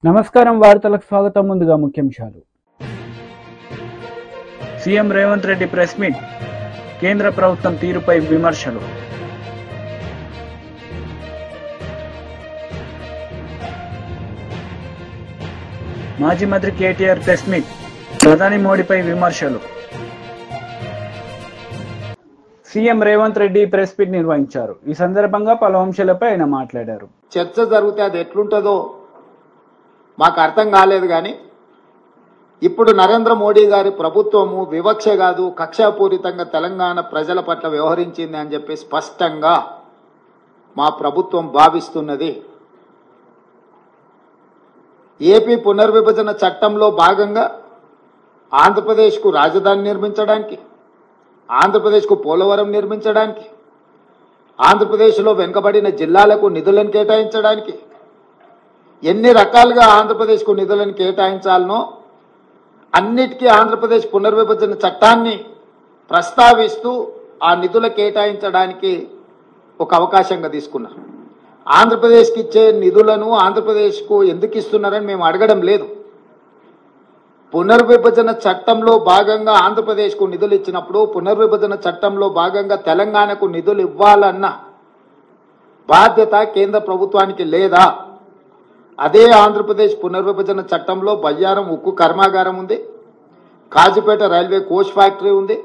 నమస్కారం వార్తలకు స్వాగతం. ముందుగా ముఖ్యాంశాలు. CM Revanth Reddy press meet. కేంద్ర ప్రభుత్వం తీరుపై విమర్శలు. మాజీ మంత్రి కేటీఆర్ ప్రెస్ మీట్. ప్రధాని మోడీపై విమర్శలు. CM Revanth Reddy press meet నిర్వహించారు. ఈ సందర్భంగా పలు అంశాలపై ఆయన మాట్లాడారు. చర్చ జరిగితే అది ఎట్లుంటుందో మాకు అర్థం కాలేదు. కానీ ఇప్పుడు నరేంద్ర మోడీ గారి ప్రభుత్వము వివక్ష కాదు, కక్షాపూరితంగా తెలంగాణ ప్రజల పట్ల వ్యవహరించింది అని చెప్పి స్పష్టంగా మా ప్రభుత్వం భావిస్తున్నది. ఏపీ పునర్విభజన చట్టంలో భాగంగా ఆంధ్రప్రదేశ్కు రాజధాని నిర్మించడానికి, ఆంధ్రప్రదేశ్కు పోలవరం నిర్మించడానికి, ఆంధ్రప్రదేశ్లో వెనుకబడిన జిల్లాలకు నిధులను కేటాయించడానికి, ఎన్ని రకాలుగా ఆంధ్రప్రదేశ్కు నిధులను కేటాయించాలనో అన్నిటికీ ఆంధ్రప్రదేశ్ పునర్విభజన చట్టాన్ని ప్రస్తావిస్తూ ఆ నిధుల కేటాయించడానికి ఒక అవకాశంగా తీసుకున్నారు. ఆంధ్రప్రదేశ్కి ఇచ్చే నిధులను ఆంధ్రప్రదేశ్కు ఎందుకు ఇస్తున్నారని మేము అడగడం లేదు. పునర్విభజన చట్టంలో భాగంగా ఆంధ్రప్రదేశ్కు నిధులు ఇచ్చినప్పుడు పునర్విభజన చట్టంలో భాగంగా తెలంగాణకు నిధులు ఇవ్వాలన్న బాధ్యత కేంద్ర ప్రభుత్వానికి లేదా? అదే ఆంధ్రప్రదేశ్ పునర్విభజన చట్టంలో బయ్యారం ఉక్కు కర్మాగారం ఉంది, కాజీపేట రైల్వే కోచ్ ఫ్యాక్టరీ ఉంది,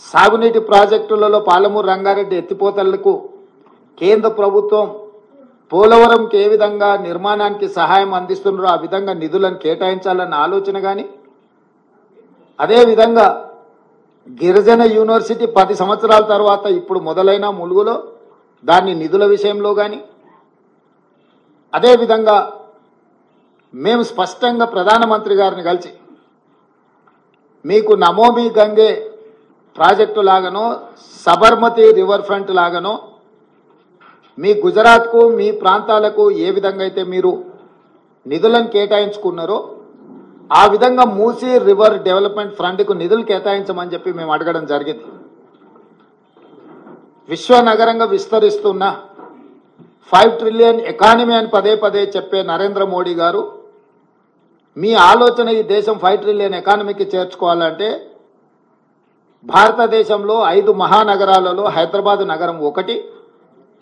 సాగునీటి ప్రాజెక్టులలో పాలమూరు రంగారెడ్డి ఎత్తిపోతలకు కేంద్ర ప్రభుత్వం పోలవరంకి ఏ విధంగా నిర్మాణానికి సహాయం అందిస్తున్నారో ఆ విధంగా నిధులను కేటాయించాలన్న ఆలోచన కానీ, అదేవిధంగా గిరిజన యూనివర్సిటీ 10 సంవత్సరాల తర్వాత ఇప్పుడు మొదలైన ములుగులో దాని నిధుల విషయంలో కానీ, అదేవిధంగా మేము స్పష్టంగా ప్రధానమంత్రి గారిని కలిసి మీకు నమోమి గంగే ప్రాజెక్టు లాగానో సబర్మతి రివర్ ఫ్రంట్ లాగానో మీ గుజరాత్కు మీ ప్రాంతాలకు ఏ విధంగా అయితే మీరు నిధులను కేటాయించుకున్నారో ఆ విధంగా మూసీ రివర్ డెవలప్మెంట్ ఫ్రంట్కు నిధులు కేటాయించమని చెప్పి మేము అడగడం జరిగింది. విశ్వనగరంగా విస్తరిస్తున్న 5 ట్రిలియన్ ఎకానమీ అని పదే పదే చెప్పే నరేంద్ర మోడీ గారు మీ ఆలోచన ఈ దేశం 5 ట్రిలియన్ ఎకానమీకి చేర్చుకోవాలంటే భారతదేశంలో 5 మహానగరాలలో హైదరాబాద్ నగరం ఒకటి.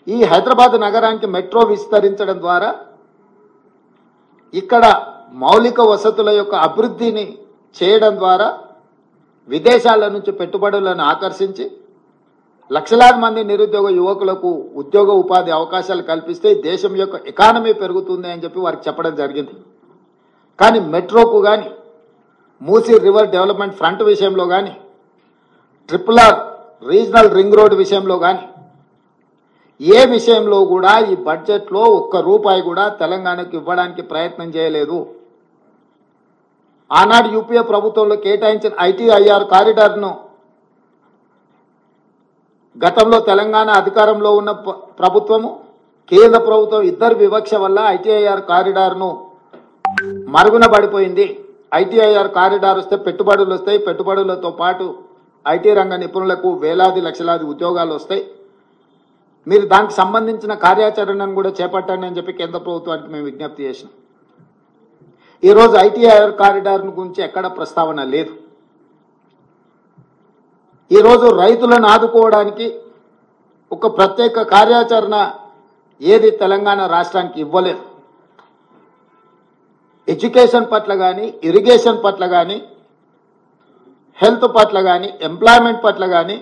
ఈ హైదరాబాద్ నగరానికి మెట్రో విస్తరించడం ద్వారా ఇక్కడ మౌలిక వసతుల యొక్క అభివృద్ధిని చేయడం ద్వారా విదేశాల నుంచి పెట్టుబడులను ఆకర్షించి లక్షలాది మంది నిరుద్యోగ యువకులకు ఉద్యోగ ఉపాధి అవకాశాలు కల్పిస్తే దేశం యొక్క ఎకానమీ పెరుగుతుంది అని చెప్పి వారికి చెప్పడం జరిగింది. కానీ మెట్రోకు కానీ, మూసీ రివర్ డెవలప్మెంట్ ఫ్రంట్ విషయంలో కానీ, RRR రీజనల్ రింగ్ రోడ్ విషయంలో కానీ ఏ విషయంలో కూడా ఈ బడ్జెట్లో ₹1 కూడా తెలంగాణకు ఇవ్వడానికి ప్రయత్నం చేయలేదు. ఆనాడు యూపీఏ ప్రభుత్వంలో కేటాయించిన ITIR కారిడార్ను గతంలో తెలంగాణ అధికారంలో ఉన్న ప్రభుత్వము, కేంద్ర ప్రభుత్వం ఇద్దరు వివక్ష వల్ల ITIR కారిడార్ను మరుగున పడిపోయింది. ITIR కారిడార్ వస్తే పెట్టుబడులు వస్తాయి, పెట్టుబడులతో పాటు ఐటీ రంగ నిపుణులకు వేలాది లక్షలాది ఉద్యోగాలు వస్తాయి. మీరు దానికి సంబంధించిన కార్యాచరణను కూడా చేపట్టండి అని చెప్పి కేంద్ర ప్రభుత్వానికి మేము విజ్ఞప్తి చేసినాం. ఈరోజు ITIR కారిడార్ గురించి ఎక్కడ ప్రస్తావన లేదు. ఈరోజు రైతులను ఆదుకోవడానికి ఒక ప్రత్యేక కార్యాచరణ ఏది తెలంగాణ రాష్ట్రానికి ఇవ్వలేదు. ఎడ్యుకేషన్ పట్ల కానీ, ఇరిగేషన్ పట్ల కానీ, హెల్త్ పట్ల కానీ, ఎంప్లాయ్మెంట్ పట్ల కానీ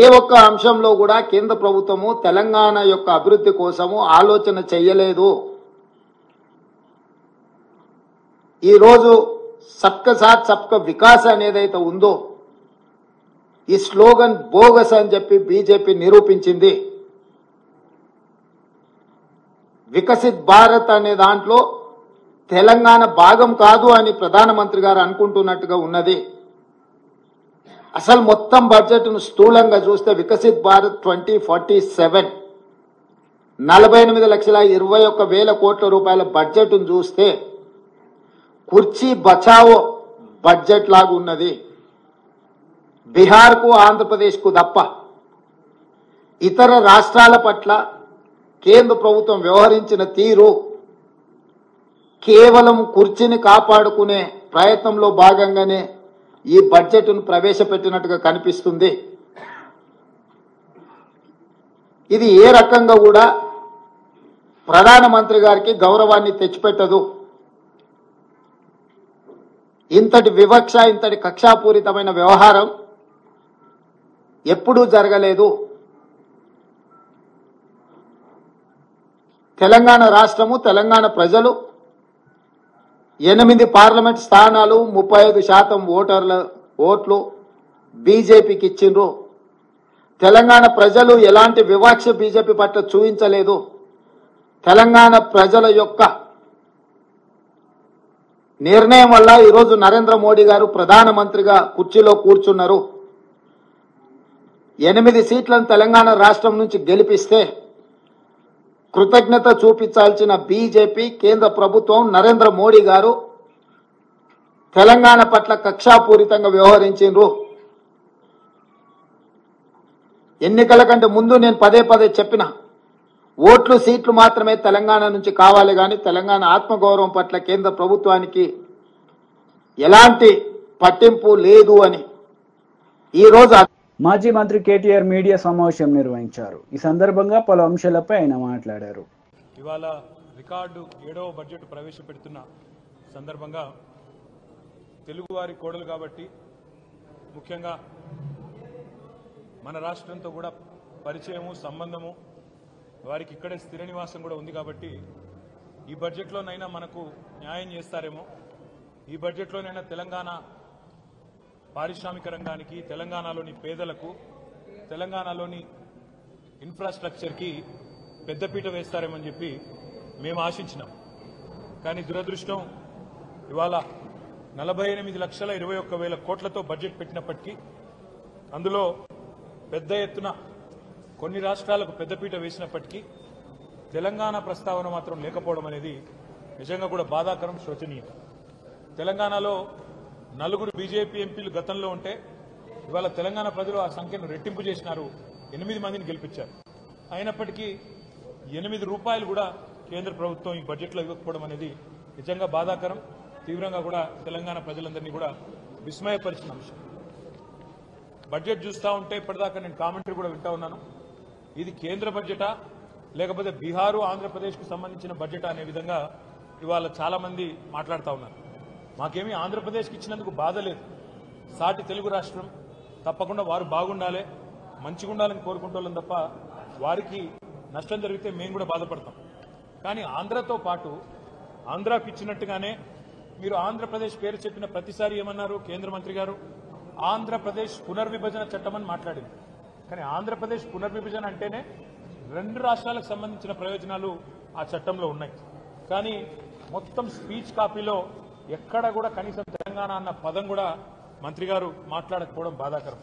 ఏ ఒక్క అంశంలో కూడా కేంద్ర ప్రభుత్వము తెలంగాణ యొక్క అభివృద్ధి కోసము ఆలోచన చెయ్యలేదు. ఈరోజు సబ్కా సాత్ సబ్కా వికాస్ అనేదైతే ఉందో ఈ స్లోగన్ బోగస్ అని చెప్పి బీజేపీ నిరూపించింది. వికసిత్ భారత్ అనే దాంట్లో తెలంగాణ భాగం కాదు అని ప్రధానమంత్రి గారు అనుకుంటున్నట్టుగా ఉన్నది. అసలు మొత్తం బడ్జెట్ను స్థూలంగా చూస్తే వికసిత్ భారత్ 2047 48,21,000 కోట్ల రూపాయల బడ్జెట్ను చూస్తే కుర్చీ బచావో బడ్జెట్ లాగా ఉన్నది. బీహార్కు ఆంధ్రప్రదేశ్కు తప్ప ఇతర రాష్ట్రాల పట్ల కేంద్ర ప్రభుత్వం వ్యవహరించిన తీరు కేవలం కుర్చీని కాపాడుకునే ప్రయత్నంలో భాగంగానే ఈ బడ్జెట్ను ప్రవేశపెట్టినట్టుగా కనిపిస్తుంది. ఇది ఏ రకంగా కూడా ప్రధానమంత్రి గారికి గౌరవాన్ని తెచ్చిపెట్టదు. ఇంతటి వివక్ష, ఇంతటి కక్షాపూరితమైన వ్యవహారం ఎప్పుడూ జరగలేదు. తెలంగాణ రాష్ట్రము, తెలంగాణ ప్రజలు 8 పార్లమెంట్ స్థానాలు, 35% ఓట్లు బీజేపీకి ఇచ్చిండ్రు. తెలంగాణ ప్రజలు ఎలాంటి వివక్ష బీజేపీ పట్ల చూపించలేదు. తెలంగాణ ప్రజల యొక్క నిర్ణయం వల్ల ఈరోజు నరేంద్ర మోడీ గారు ప్రధానమంత్రిగా కుర్చీలో కూర్చున్నారు. 8 సీట్లను తెలంగాణ రాష్ట్రం నుంచి గెలిపిస్తే కృతజ్ఞత చూపించాల్సిన బీజేపీ, కేంద్ర ప్రభుత్వం, నరేంద్ర మోడీ గారు తెలంగాణ పట్ల కక్షాపూరితంగా వ్యవహరించారు. ఎన్నికల కంటే ముందు నేను పదే చెప్పిన, ఓట్లు సీట్లు మాత్రమే తెలంగాణ నుంచి కావాలి కానీ తెలంగాణ ఆత్మగౌరవం పట్ల కేంద్ర ప్రభుత్వానికి ఎలాంటి పట్టింపు లేదు అని. ఈరోజు మాజీ మంత్రి కేటీఆర్ మీడియా సమావేశం నిర్వహించారు. ఈ సందర్భంగా పలు అంశాలపై ఆయన మాట్లాడారు. ఇవాళ రికార్డు 7వ బడ్జెట్ ప్రవేశపెడుతున్న సందర్భంగా తెలుగువారి కోడలు కాబట్టి ముఖ్యంగా మన రాష్ట్రంతో కూడా పరిచయము, సంబంధము, వారికి ఇక్కడే స్థిర నివాసం కూడా ఉంది కాబట్టి ఈ బడ్జెట్లోనైనా మనకు న్యాయం చేస్తారేమో, ఈ బడ్జెట్లోనైనా తెలంగాణ పారిశ్రామిక రంగానికి, తెలంగాణలోని పేదలకు, తెలంగాణలోని ఇన్ఫ్రాస్ట్రక్చర్కి పెద్దపీట వేస్తారేమని చెప్పి మేము ఆశించినాం. కానీ దురదృష్టం ఇవాళ 48,21,000 కోట్లతో బడ్జెట్ పెట్టినప్పటికీ అందులో పెద్ద ఎత్తున కొన్ని రాష్ట్రాలకు పెద్దపీట వేసినప్పటికీ తెలంగాణ ప్రస్తావన మాత్రం లేకపోవడం అనేది నిజంగా కూడా బాధాకరం, శోచనీయం. తెలంగాణలో 4 బీజేపీ ఎంపీలు గతంలో ఉంటే ఇవాళ తెలంగాణ ప్రజలు ఆ సంఖ్యను రెట్టింపు చేసినారు, 8 మందిని గెలిపించారు. అయినప్పటికీ 8 రూపాయలు కూడా కేంద్ర ప్రభుత్వం ఈ బడ్జెట్లో ఇవ్వకపోవడం అనేది నిజంగా బాధాకరం, తీవ్రంగా కూడా తెలంగాణ ప్రజలందరినీ కూడా విస్మయపరిచిన అంశం. బడ్జెట్ చూస్తూ ఉంటే ఇప్పటిదాకా నేను కామెంటరీ కూడా వింటా ఉన్నాను. ఇది కేంద్ర బడ్జెటా లేకపోతే బీహారు, ఆంధ్రప్రదేశ్కు సంబంధించిన బడ్జెటా అనే విధంగా ఇవాళ చాలా మంది మాట్లాడుతూ ఉన్నారు. మాకేమీ ఆంధ్రప్రదేశ్కి ఇచ్చినందుకు బాధ లేదు. సాటి తెలుగు రాష్ట్రం, తప్పకుండా వారు బాగుండాలి, మంచిగా ఉండాలని కోరుకుంటోళ్ళం తప్ప వారికి నష్టం జరిగితే మేము కూడా బాధపడతాం. కానీ ఆంధ్రతో పాటు ఆంధ్రాకి ఇచ్చినట్టుగానే మీరు ఆంధ్రప్రదేశ్ పేరు చెప్పిన ప్రతిసారి ఏమన్నారు కేంద్ర మంత్రి గారు? ఆంధ్రప్రదేశ్ పునర్విభజన చట్టం అని మాట్లాడింది. కానీ ఆంధ్రప్రదేశ్ పునర్విభజన అంటేనే 2 రాష్ట్రాలకు సంబంధించిన ప్రయోజనాలు ఆ చట్టంలో ఉన్నాయి. కానీ మొత్తం స్పీచ్ కాపీలో ఎక్కడ కూడా కనీసం తెలంగాణ అన్న పదం కూడా మంత్రి గారు మాట్లాడకపోవడం బాధాకరం.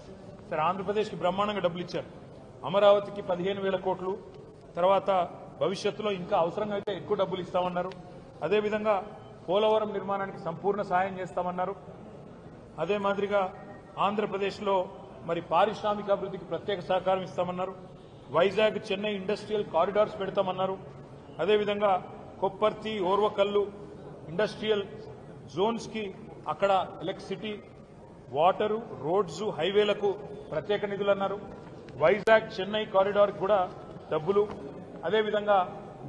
సరే, ఆంధ్రప్రదేశ్కి బ్రహ్మాండంగా డబ్బులు ఇచ్చారు. అమరావతికి 15,000 కోట్లు, తర్వాత భవిష్యత్తులో ఇంకా అవసరంగా అయితే ఎక్కువ డబ్బులు ఇస్తామన్నారు. అదేవిధంగా పోలవరం నిర్మాణానికి సంపూర్ణ సాయం చేస్తామన్నారు. అదే మాదిరిగా ఆంధ్రప్రదేశ్లో మరి పారిశ్రామిక అభివృద్ధికి ప్రత్యేక సహకారం ఇస్తామన్నారు. వైజాగ్, చెన్నై ఇండస్ట్రియల్ కారిడార్స్ పెడతామన్నారు. అదేవిధంగా కొప్పర్తి, ఓర్వకల్లు ఇండస్ట్రియల్ జోన్స్కి అక్కడ ఎలక్ట్రిసిటీ, వాటరు, రోడ్స్, హైవేలకు ప్రత్యేక నిధులు అన్నారు. వైజాగ్ చెన్నై కారిడార్ కూడా డబ్బులు. అదేవిధంగా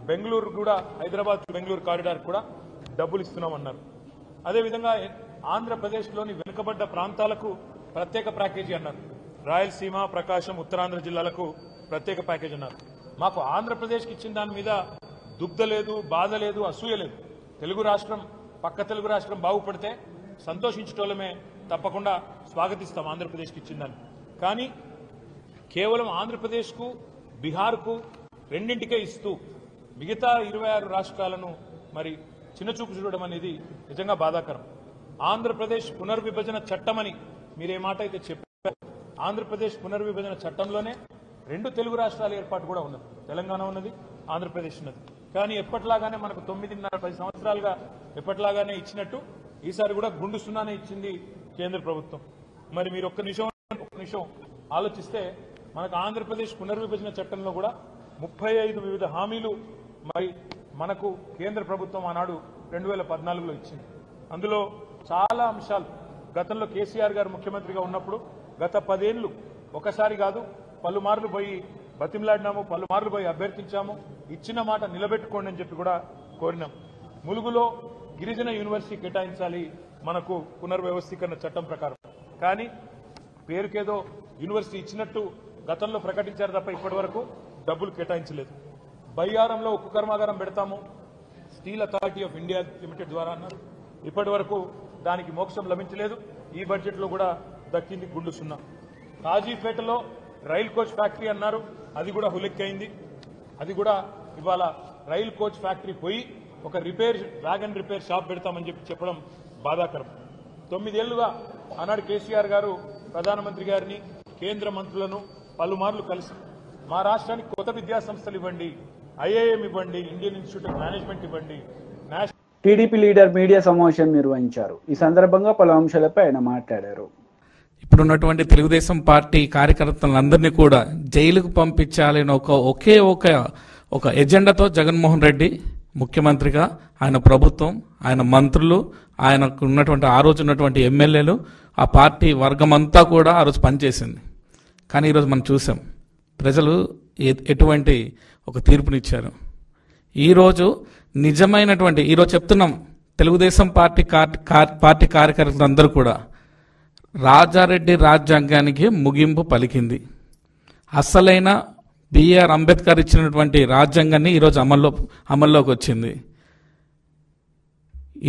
బెంగళూరు కూడా, హైదరాబాద్ బెంగళూరు కారిడార్ కూడా డబ్బులు ఇస్తున్నామన్నారు. అదేవిధంగా ఆంధ్రప్రదేశ్లోని వెనుకబడ్డ ప్రాంతాలకు ప్రత్యేక ప్యాకేజీ అన్నారు. రాయలసీమ, ప్రకాశం, ఉత్తరాంధ్ర జిల్లాలకు ప్రత్యేక ప్యాకేజీ అన్నారు. మాకు ఆంధ్రప్రదేశ్కి ఇచ్చిన దాని మీద దుగ్ధ లేదు, బాధ లేదు, అసూయ లేదు. తెలుగు రాష్ట్రం, పక్క తెలుగు రాష్ట్రం బాగుపడితే సంతోషించటోళ్ళమే, తప్పకుండా స్వాగతిస్తాం ఆంధ్రప్రదేశ్కి ఇచ్చిన దాన్ని. కానీ కేవలం ఆంధ్రప్రదేశ్కు, బీహార్కు రెండింటికే ఇస్తూ మిగతా 26 రాష్ట్రాలను మరి చిన్నచూపు చూడడం అనేది నిజంగా బాధాకరం. ఆంధ్రప్రదేశ్ పునర్విభజన చట్టమని మీరే మాట అయితే చెప్పారు. ఆంధ్రప్రదేశ్ పునర్విభజన చట్టంలోనే 2 తెలుగు రాష్ట్రాల ఏర్పాటు కూడా ఉన్నది. తెలంగాణ ఉన్నది, ఆంధ్రప్రదేశ్ ఉన్నది. కానీ ఎప్పటిలాగానే మనకు 9.5-10 సంవత్సరాలుగా ఎప్పటిలాగానే ఇచ్చినట్టు ఈసారి కూడా గుండు సున్నానే ఇచ్చింది కేంద్ర ప్రభుత్వం. మరి మీరు ఒక్క నిమిషం ఆలోచిస్తే మనకు ఆంధ్రప్రదేశ్ పునర్విభజన చట్టంలో కూడా 35 వివిధ హామీలు మరి మనకు కేంద్ర ప్రభుత్వం ఆనాడు 2014లో ఇచ్చింది. అందులో చాలా అంశాలు గతంలో కేసీఆర్ గారు ముఖ్యమంత్రిగా ఉన్నప్పుడు గత 10 ఏళ్లు ఒకసారి కాదు పలుమార్లు పోయి బతిమలాడినాము, పలుమార్లు పోయి అభ్యర్థించాము, ఇచ్చిన మాట నిలబెట్టుకోండి అని చెప్పి కూడా కోరినాం. ములుగులో గిరిజన యూనివర్సిటీ కేటాయించాలి మనకు పునర్వ్యవస్థీకరణ చట్టం ప్రకారం. కానీ పేరుకేదో యూనివర్సిటీ ఇచ్చినట్టు గతంలో ప్రకటించారు తప్ప ఇప్పటి వరకు డబ్బులు కేటాయించలేదు. బయ్యారంలో ఉక్కు కర్మాగారం పెడతాము steel authority of India limited ద్వారా అన్నారు. ఇప్పటి వరకు దానికి మోక్షం లభించలేదు. ఈ బడ్జెట్లో కూడా దక్కింది గుండు సున్నా. కాజీపేటలో రైల్ కోచ్ ఫ్యాక్టరీ అన్నారు, అది కూడా హులెక్కైంది. అది కూడా ఇవాళ రైల్ కోచ్ ఫ్యాక్టరీ పోయి ఒక వ్యాగన్ రిపేర్ షాప్ పెడతామని చెప్పడం బాధాకరం. 9 ఏళ్లుగా ఆనాడు కేసీఆర్ గారు ప్రధానమంత్రి గారిని కేంద్ర మంత్రులను పలుమార్లు కలిసి మా రాష్ట్రానికి కొత్త విద్యా సంస్థలు ఇవ్వండి, ఐఐఎం ఇవ్వండి, ఇండియన్ ఇన్స్టిట్యూట్ ఆఫ్ మేనేజ్మెంట్ ఇవ్వండి. టీడీపీ లీడర్ మీడియా సమావేశం నిర్వహించారు. ఈ సందర్భంగా పలు అంశాలపై ఆయన మాట్లాడారు. ఇప్పుడున్నటువంటి తెలుగుదేశం పార్టీ కార్యకర్తలందరినీ కూడా జైలుకు పంపించాలని ఒకే ఒక ఎజెండాతో జగన్మోహన్ రెడ్డి ముఖ్యమంత్రిగా, ఆయన ప్రభుత్వం, ఆయన మంత్రులు, ఆయనకు ఉన్నటువంటి ఆ రోజు ఉన్నటువంటి ఎమ్మెల్యేలు, ఆ పార్టీ వర్గం అంతా కూడా ఆ రోజు పనిచేసింది. కానీ ఈరోజు మనం చూసాం ప్రజలు ఎటువంటి ఒక తీర్పునిచ్చారు. ఈరోజు నిజమైనటువంటి ఈరోజు చెప్తున్నాం తెలుగుదేశం పార్టీ కార్యకర్తలందరూ కూడా రాజారెడ్డి రాజ్యాంగానికి ముగింపు పలికింది. అసలైన బిఆర్ అంబేద్కర్ ఇచ్చినటువంటి రాజ్యాంగాన్ని ఈరోజు అమల్లోకి వచ్చింది.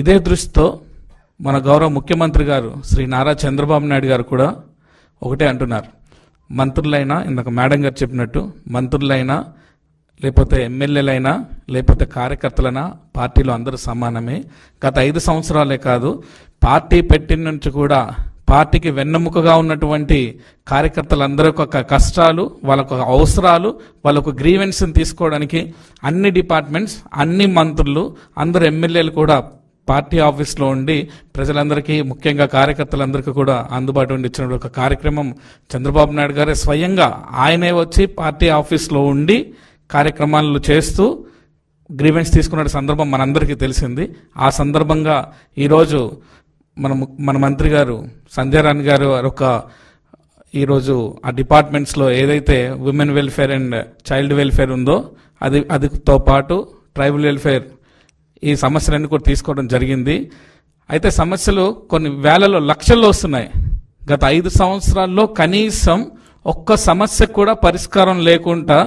ఇదే దృష్టితో మన గౌరవ ముఖ్యమంత్రి గారు శ్రీ నారా చంద్రబాబు నాయుడు గారు కూడా ఒకటే అంటున్నారు. మంత్రులైనా, ఇందాక మేడం గారు చెప్పినట్టు, మంత్రులైనా లేకపోతే ఎమ్మెల్యేలైనా లేకపోతే కార్యకర్తలైనా పార్టీలో అందరూ సమానమే. గత 5 సంవత్సరాలే కాదు, పార్టీ పెట్టిన నుంచి కూడా పార్టీకి వెన్నెముకగా ఉన్నటువంటి కార్యకర్తలందరూ ఒక కష్టాలు, వాళ్ళకు అవసరాలు, వాళ్ళకు గ్రీవెన్స్ని తీసుకోవడానికి అన్ని డిపార్ట్మెంట్స్, అన్ని మంత్రులు, అందరు ఎమ్మెల్యేలు కూడా పార్టీ ఆఫీస్లో ఉండి ప్రజలందరికీ, ముఖ్యంగా కార్యకర్తలందరికీ కూడా అందుబాటు ఉండి ఇచ్చిన ఒక కార్యక్రమం చంద్రబాబు నాయుడు గారే స్వయంగా ఆయనే వచ్చి పార్టీ ఆఫీస్లో ఉండి కార్యక్రమాలు చేస్తూ గ్రీవెన్స్ తీసుకున్న సందర్భం మనందరికీ తెలిసింది. ఆ సందర్భంగా ఈరోజు మన మంత్రి గారు సంధ్యారాణి గారు ఈరోజు ఆ డిపార్ట్మెంట్స్లో ఏదైతే women welfare and child welfare ఉందో అదితో పాటు ట్రైబల్ వెల్ఫేర్ ఈ సమస్యలన్నీ కూడా తీసుకోవడం జరిగింది. అయితే సమస్యలు కొన్ని వేలలో లక్షల్లో వస్తున్నాయి. గత 5 సంవత్సరాల్లో కనీసం ఒక్క సమస్య కూడా పరిష్కారం లేకుండా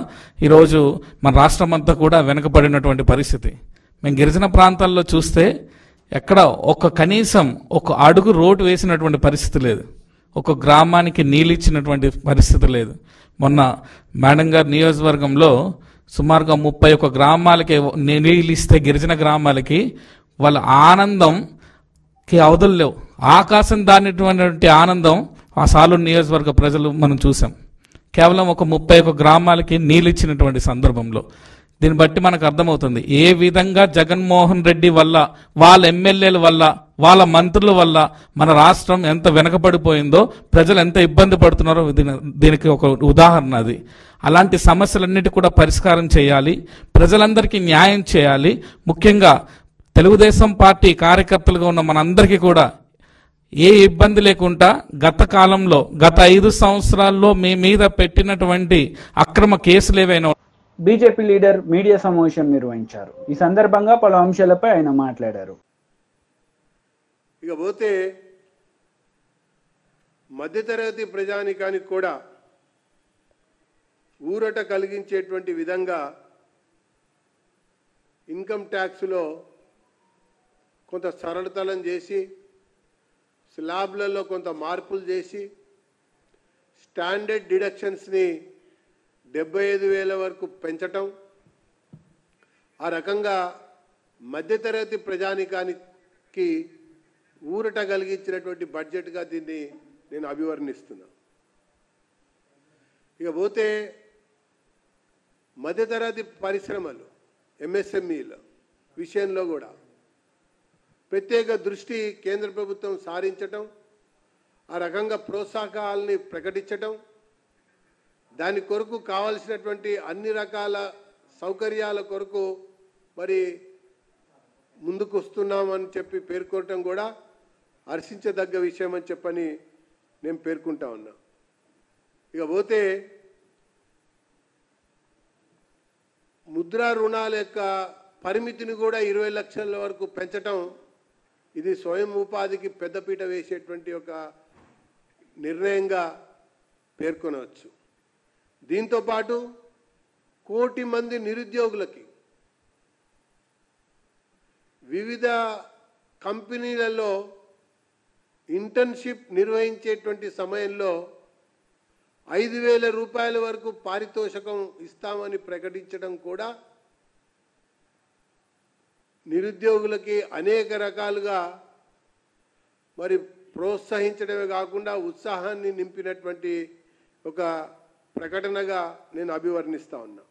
ఈరోజు మన రాష్ట్రం అంతా కూడా వెనుకబడినటువంటి పరిస్థితి. మేము గిరిజన ప్రాంతాల్లో చూస్తే ఎక్కడ కనీసం ఒక అడుగు రోడ్డు వేసినటువంటి పరిస్థితి లేదు. ఒక గ్రామానికి నీళ్ళు ఇచ్చినటువంటి పరిస్థితి లేదు. మొన్న మేడం గారి నియోజకవర్గంలో సుమారుగా 31 గ్రామాలకి నీళ్ళు ఇస్తే గిరిజన గ్రామాలకి వాళ్ళ ఆనందంకి అవధులు లేవు. ఆకాశం దానిటువంటి ఆనందం ఆ సాలూరు నియోజకవర్గ ప్రజలు మనం చూసాం. కేవలం ఒక 31 గ్రామాలకి నీళ్ళు ఇచ్చినటువంటి సందర్భంలో దీన్ని బట్టి మనకు అర్థమవుతుంది ఏ విధంగా జగన్మోహన్ రెడ్డి వల్ల, వాళ్ళ ఎమ్మెల్యేల వల్ల, వాళ్ళ మంత్రుల వల్ల మన రాష్ట్రం ఎంత వెనకబడిపోయిందో, ప్రజలు ఎంత ఇబ్బంది పడుతున్నారో దీనికి ఒక ఉదాహరణ అది. అలాంటి సమస్యలన్నిటి కూడా పరిష్కారం చేయాలి, ప్రజలందరికీ న్యాయం చేయాలి. ముఖ్యంగా తెలుగుదేశం పార్టీ కార్యకర్తలుగా ఉన్న మనందరికీ కూడా ఏ ఇబ్బంది లేకుండా గత కాలంలో గత 5 సంవత్సరాల్లో మీ మీద పెట్టినటువంటి అక్రమ కేసులు ఏవైనా. బీజేపీ లీడర్ మీడియా సమావేశం నిర్వహించారు. ఈ సందర్భంగా పలు అంశాలపై ఆయన మాట్లాడారు. ఇకపోతే మధ్యతరగతి ప్రజానికానికి కూడా ఊరట కలిగించేటువంటి విధంగా ఇన్కమ్ ట్యాక్స్లో కొంత సరళతరం చేసి, స్లాబ్లలో కొంత మార్పులు చేసి, స్టాండర్డ్ డిడక్షన్స్ని 75,000 వరకు పెంచటం, ఆ రకంగా మధ్యతరగతి ప్రజానికానికి ఊరట కలిగించినటువంటి బడ్జెట్గా దీన్ని నేను అభివర్ణిస్తున్నా. ఇకపోతే మధ్యతరగతి పరిశ్రమలు, ఎంఎస్ఎంఈల విషయంలో కూడా ప్రత్యేక దృష్టి కేంద్ర ప్రభుత్వం సారించటం, ఆ రకంగా ప్రోత్సాహకాలని ప్రకటించటం, దాని కొరకు కావాల్సినటువంటి అన్ని రకాల సౌకర్యాల కొరకు మరి ముందుకు వస్తున్నామని చెప్పి పేర్కొనటం కూడా హర్షించదగ్గ విషయం అని చెప్పని నేను పేర్కొంటా ఉన్నా. ఇక పోతే ముద్రా రుణాల యొక్క పరిమితిని కూడా 20 లక్షల వరకు పెంచటం ఇది స్వయం ఉపాధికి పెద్దపీట వేసేటువంటి ఒక నిర్ణయంగా పేర్కొనవచ్చు. దీంతోపాటు 1 కోటి మంది నిరుద్యోగులకి వివిధ కంపెనీలలో ఇంటర్న్షిప్ నిర్వహించేటువంటి సమయంలో 5,000 రూపాయల వరకు పారితోషికం ఇస్తామని ప్రకటించడం కూడా నిరుద్యోగులకి అనేక రకాలుగా మరి ప్రోత్సహించడమే కాకుండా ఉత్సాహాన్ని నింపినటువంటి ఒక ప్రకటనగా నేను అభివర్ణిస్తా ఉన్నా.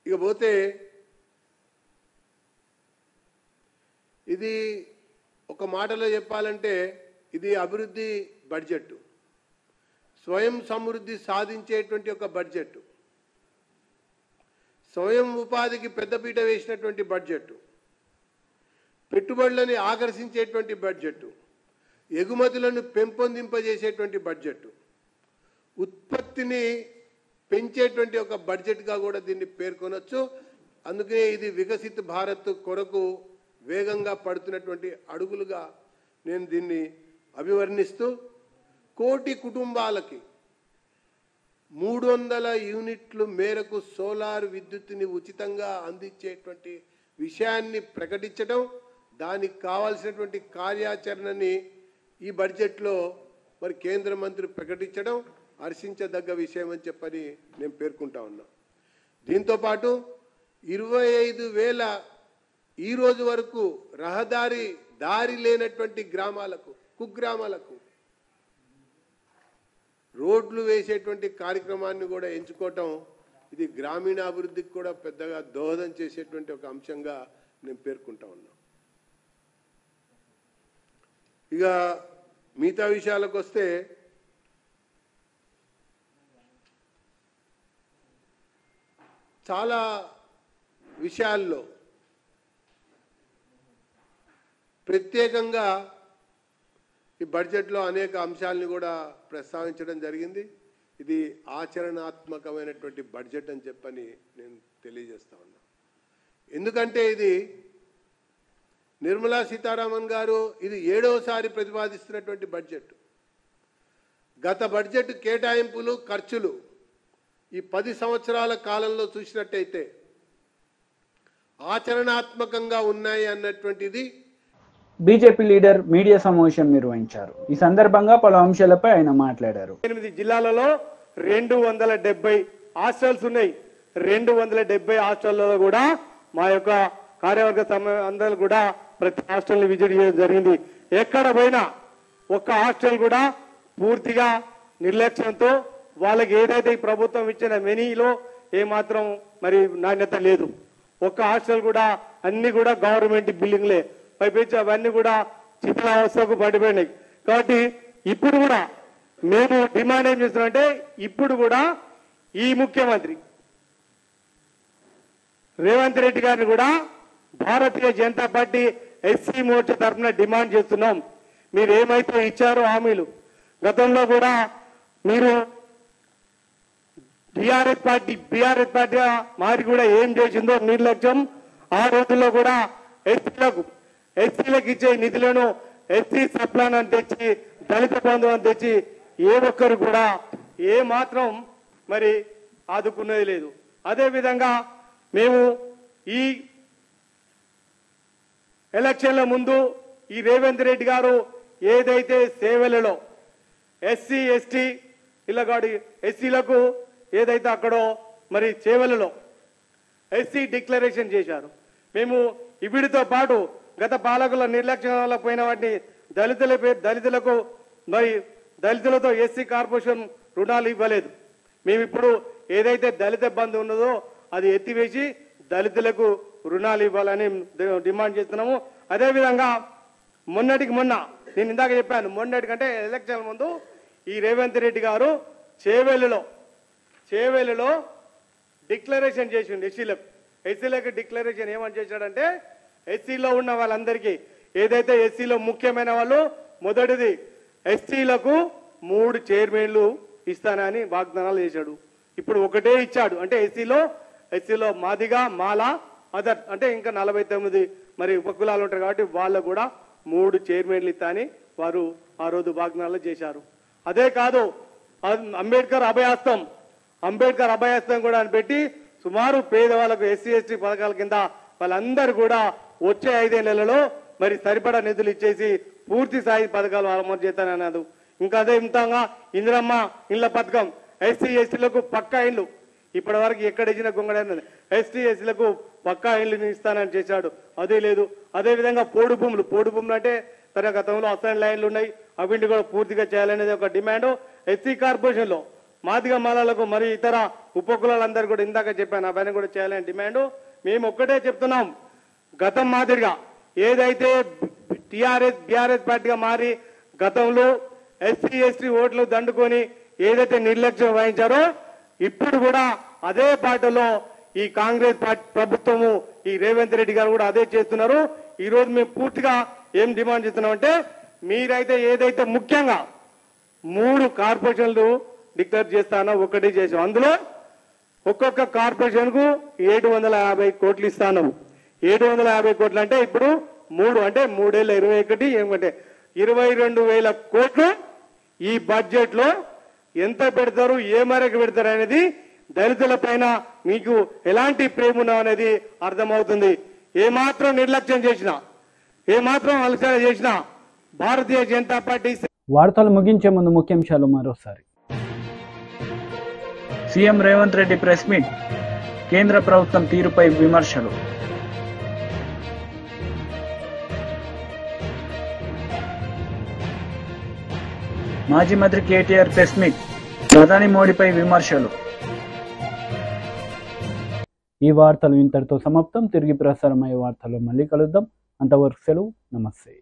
ఇక పోతే ఇది ఒక మాటలో చెప్పాలంటే ఇది అభివృద్ధి బడ్జెట్, స్వయం సమృద్ధి సాధించేటువంటి ఒక బడ్జెట్, స్వయం ఉపాధికి పెద్దపీట వేసినటువంటి బడ్జెట్, పెట్టుబడులని ఆకర్షించేటువంటి బడ్జెట్, ఎగుమతులను పెంపొందింపజేసేటువంటి బడ్జెట్, ఉత్పత్తిని పెంచేటువంటి ఒక బడ్జెట్గా కూడా దీన్ని పేర్కొనవచ్చు. అందుకనే ఇది వికసిత్ భారత్ కొరకు వేగంగా పడుతున్నటువంటి అడుగులుగా నేను దీన్ని అభివర్ణిస్తూ 1 కోటి కుటుంబాలకి 300 యూనిట్ల మేరకు సోలార్ విద్యుత్తుని ఉచితంగా అందించేటువంటి విషయాన్ని ప్రకటించడం, దానికి కావాల్సినటువంటి కార్యాచరణని ఈ బడ్జెట్లో మరి కేంద్ర మంత్రి ప్రకటించడం హర్షించదగ్గ విషయం అని చెప్పని నేను పేర్కొంటా ఉన్నా. దీంతోపాటు 25,000 ఈ రోజు వరకు దారి లేనటువంటి గ్రామాలకు, కుగ్రామాలకు రోడ్లు వేసేటువంటి కార్యక్రమాన్ని కూడా ఎంచుకోవటం ఇది గ్రామీణాభివృద్ధికి కూడా పెద్దగా దోహదం చేసేటువంటి ఒక అంశంగా నేను పేర్కొంటా ఉన్నా. ఇక మిగతా విషయాలకు వస్తే చాలా విషయాల్లో ప్రత్యేకంగా ఈ బడ్జెట్లో అనేక అంశాలని కూడా ప్రస్తావించడం జరిగింది. ఇది ఆచరణాత్మకమైనటువంటి బడ్జెట్ అని చెప్పని నేను తెలియజేస్తా ఉన్నా. ఎందుకంటే ఇది నిర్మలా సీతారామన్ గారు ఇది 7వసారి ప్రతిపాదిస్తున్నటువంటి బడ్జెట్. గత బడ్జెట్ కేటాయింపులు, ఖర్చులు ఈ 10 సంవత్సరాల కాలంలో చూసినట్టయితే ఆచరణాత్మకంగా ఉన్నాయి అన్నటువంటిది. బీజేపీ లీడర్ మీడియా సమావేశం నిర్వహించారు. ఈ సందర్భంగా పలు అంశాలపై ఆయన మాట్లాడారు. 8 జిల్లాలలో 270 హాస్టల్స్ ఉన్నాయి. 270 హాస్టల్లో కూడా మా యొక్క కార్యవర్గ అందరూ కూడా ప్రతి హాస్టల్ని విజిట్ చేయడం జరిగింది. ఎక్కడ పోయినా ఒక్క హాస్టల్ కూడా పూర్తిగా నిర్లక్ష్యంతో వాళ్ళకి ఏదైతే ఈ ప్రభుత్వం ఇచ్చిన మెనీలో ఏమాత్రం మరి నాణ్యత లేదు. ఒక్క హాస్టల్ కూడా అన్ని కూడా గవర్నమెంట్ బిల్డింగ్లే, పైపించి అవన్నీ కూడా శిథిలావస్థకు పడిపోయినాయి. కాబట్టి ఇప్పుడు కూడా మేము డిమాండ్ ఏం చేస్తున్నామంటే ఇప్పుడు కూడా ఈ ముఖ్యమంత్రి రేవంత్ రెడ్డి గారిని కూడా భారతీయ జనతా పార్టీ ఎస్సీ మోర్చా తరఫున డిమాండ్ చేస్తున్నాం. మీరు ఏమైతే ఇచ్చారో హామీలు గతంలో కూడా మీరు బీఆర్ఎస్ పార్టీ మారి కూడా ఏం చేసిందో నిర్లక్ష్యం. ఆ రోజుల్లో కూడా ఎస్సీలకు ఇచ్చే నిధులను ఎస్సీ సప్లాన్ అని తెచ్చి, దళిత బంధు అని తెచ్చి ఏ ఒక్కరు కూడా ఏ మాత్రం మరి ఆదుకునేది లేదు. అదేవిధంగా మేము ఈ ఎలక్షన్ల ముందు ఈ రేవంత్ రెడ్డి గారు ఏదైతే సేవలలో ఎస్సీ ఎస్టీ ఇలాగాడి ఎస్సీలకు ఏదైతే అక్కడో మరి సేవలలో ఎస్సీ డిక్లరేషన్ చేశారు. మేము వీటితో పాటు గత పాలకుల నిర్లక్ష్యం వల్ల పోయిన వాటిని దళితులకు మరి దళితులతో ఎస్సీ కార్పొరేషన్ రుణాలు ఇవ్వలేదు. మేము ఇప్పుడు ఏదైతే దళిత బంధు ఉన్నదో అది ఎత్తివేసి దళితులకు రుణాలు ఇవ్వాలని డిమాండ్ చేస్తున్నాము. అదేవిధంగా మొన్నటికి మొన్న నేను ఇందాక చెప్పాను, మొన్నటికంటే ఎలక్షన్ ముందు ఈ రేవంత్ రెడ్డి గారు చేవెళ్ళలో డిక్లరేషన్ చేసిండు ఎస్సీలకు. ఎస్సీలకు డిక్లరేషన్ ఏమని చేశాడంటే ఎస్సీలో ఉన్న వాళ్ళందరికీ ఏదైతే ఎస్సీలో ముఖ్యమైన వాళ్ళు మొదటిది ఎస్సీలకు 3 చైర్మన్లు ఇస్తానని వాగ్దానాలు చేశాడు. ఇప్పుడు ఒకటే ఇచ్చాడు. అంటే ఎస్సీలో మాదిగ, మాల, అదర్ అంటే ఇంకా 49 మరి ఉపకులాలు ఉంటారు కాబట్టి వాళ్ళకు కూడా 3 చైర్మన్లు ఇస్తానని వారు ఆ రోజు వాగ్దానాలు చేశారు. అదే కాదు, అంబేద్కర్ అభయాస్తం కూడా అని పెట్టి సుమారు పేదవాళ్ళకు ఎస్సీ ఎస్టీ పథకాల కింద వాళ్ళందరూ కూడా వచ్చే 5 నెలలలో మరి సరిపడా నిధులు ఇచ్చేసి పూర్తి స్థాయి పథకాలు అమలు చేస్తానన్నారు. ఇంకా అదే విధంగా ఇందిరమ్మ ఇళ్ల పథకం, ఎస్సీ ఎస్టీలకు పక్కా ఇళ్ళు, ఇప్పటి వరకు ఎక్కడ ఇచ్చిన గొంగడైనది, ఎస్టీ ఎస్సీలకు పక్కా ఇళ్ళని ఇస్తానని చేశాడు. అదే లేదు. అదే విధంగా పోడు భూములు అంటే తన గతంలో అసైన్ లైన్లు ఉన్నాయి, అవింటి కూడా పూర్తిగా చేయాలనేది ఒక డిమాండ్. ఎస్సీ కార్పొరేషన్లో మాదిగ మాలలకు మరి ఇతర ఉపకులాలందరూ కూడా ఇందాక చెప్పాను అవన్నీ కూడా చేయాలని డిమాండ్. మేము ఒక్కటే చెప్తున్నాం, గతం మాదిరిగా ఏదైతే బీఆర్ఎస్ పార్టీగా మారి గతంలో ఎస్సీ ఎస్టీ ఓట్లు దండుకొని ఏదైతే నిర్లక్ష్యం వహించారో ఇప్పుడు కూడా అదే పార్టీలో ఈ కాంగ్రెస్ ప్రభుత్వము ఈ రేవంత్ రెడ్డి గారు కూడా అదే చేస్తున్నారు. ఈ రోజు మేము పూర్తిగా ఏం డిమాండ్ చేస్తున్నామంటే మీరైతే ఏదైతే ముఖ్యంగా 3 కార్పొరేషన్లు డిక్లేర్ చేస్తానో ఒకటి చేసాం. అందులో ఒక్కొక్క కార్పొరేషన్ కు 750 కోట్లు ఇస్తాను. 750 కోట్లు అంటే ఇప్పుడు 3 అంటే 3,21 ఏమంటే 22,000 కోట్లు ఈ బడ్జెట్ లో ఎంత పెడతారు, ఏ మేరకు పెడతారు అనేది దళితుల పైన మీకు ఎలాంటి ప్రేమ ఉన్నా అనేది అర్థమవుతుంది. ఏమాత్రం నిర్లక్ష్యం చేసినా, ఏమాత్రం అలసట చేసినా భారతీయ జనతా పార్టీ. వార్తలు ముగించే ముందు ముఖ్యాంశాలు మరోసారి. CM Revanth Reddy press meet, కేంద్ర ప్రభుత్వం తీరుపై విమర్శలు. మాజీ మంత్రి కేటీఆర్ ప్రెస్ మీట్, ప్రధాని మోడీపై విమర్శలు. ఈ వార్తలు ఇంతటితో సమాప్తం. తిరిగి ప్రసారమయ్యే వార్తల్లో మళ్ళీ కలుద్దాం. అంతవరకు సెలవు. నమస్తే.